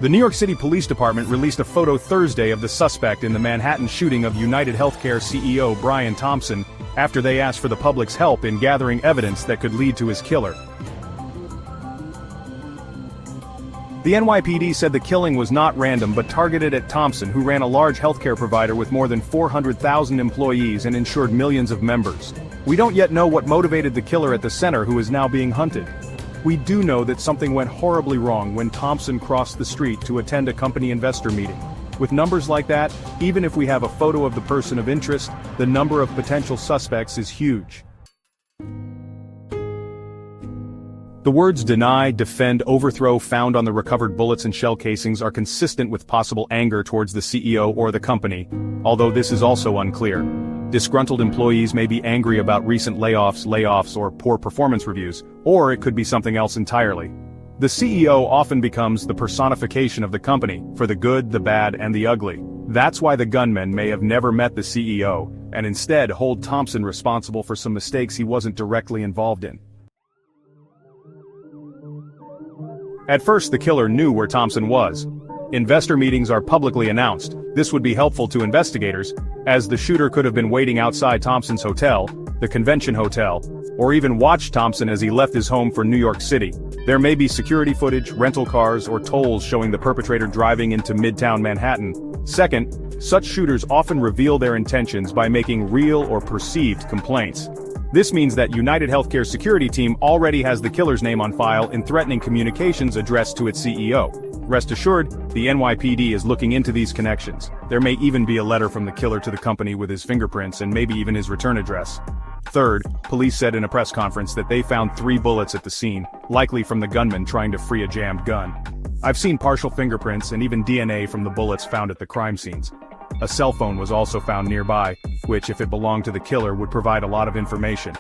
The New York City Police Department released a photo Thursday of the suspect in the Manhattan shooting of United Healthcare CEO Brian Thompson, after they asked for the public's help in gathering evidence that could lead to his killer. The NYPD said the killing was not random but targeted at Thompson, who ran a large healthcare provider with more than 400,000 employees and insured millions of members. We don't yet know what motivated the killer at the center, who is now being hunted. We do know that something went horribly wrong when Thompson crossed the street to attend a company investor meeting. With numbers like that, even if we have a photo of the person of interest, the number of potential suspects is huge. The words deny, defend, overthrow found on the recovered bullets and shell casings are consistent with possible anger towards the CEO or the company, although this is also unclear. Disgruntled employees may be angry about recent layoffs, or poor performance reviews, or it could be something else entirely. The CEO often becomes the personification of the company, for the good, the bad, and the ugly. That's why the gunman may have never met the CEO, and instead hold Thompson responsible for some mistakes he wasn't directly involved in. At first, the killer knew where Thompson was. Investor meetings are publicly announced. This would be helpful to investigators, as the shooter could have been waiting outside Thompson's hotel, the Convention Hotel, or even watched Thompson as he left his home for New York City. There may be security footage, rental cars, or tolls showing the perpetrator driving into Midtown Manhattan. Second, such shooters often reveal their intentions by making real or perceived complaints. This means that United Healthcare's security team already has the killer's name on file in threatening communications addressed to its CEO. Rest assured, the NYPD is looking into these connections. There may even be a letter from the killer to the company with his fingerprints and maybe even his return address. Third, police said in a press conference that they found 3 bullets at the scene, likely from the gunman trying to free a jammed gun. I've seen partial fingerprints and even DNA from the bullets found at the crime scenes. A cell phone was also found nearby, which, if it belonged to the killer, would provide a lot of information,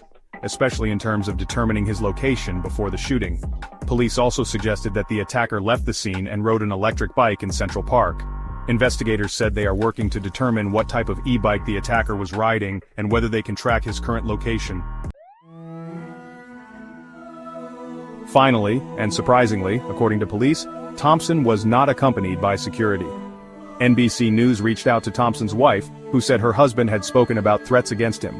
especially in terms of determining his location before the shooting. Police also suggested that the attacker left the scene and rode an electric bike in Central Park. Investigators said they are working to determine what type of e-bike the attacker was riding and whether they can track his current location. Finally, and surprisingly, according to police, Thompson was not accompanied by security. NBC News reached out to Thompson's wife, who said her husband had spoken about threats against him.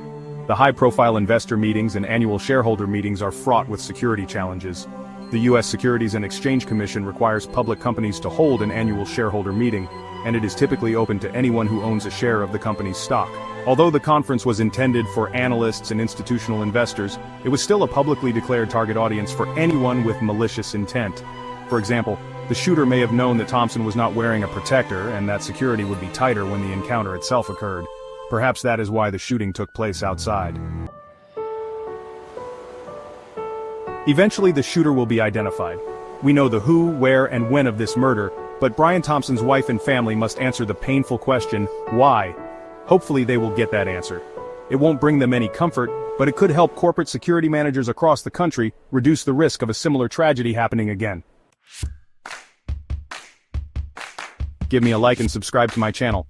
The high-profile investor meetings and annual shareholder meetings are fraught with security challenges. The U.S. Securities and Exchange Commission requires public companies to hold an annual shareholder meeting, and it is typically open to anyone who owns a share of the company's stock. Although the conference was intended for analysts and institutional investors, it was still a publicly declared target audience for anyone with malicious intent. For example, the shooter may have known that Thompson was not wearing a protector and that security would be tighter when the encounter itself occurred. Perhaps that is why the shooting took place outside. Eventually, the shooter will be identified. We know the who, where, and when of this murder, but Brian Thompson's wife and family must answer the painful question, why? Hopefully they will get that answer. It won't bring them any comfort, but it could help corporate security managers across the country reduce the risk of a similar tragedy happening again. Give me a like and subscribe to my channel.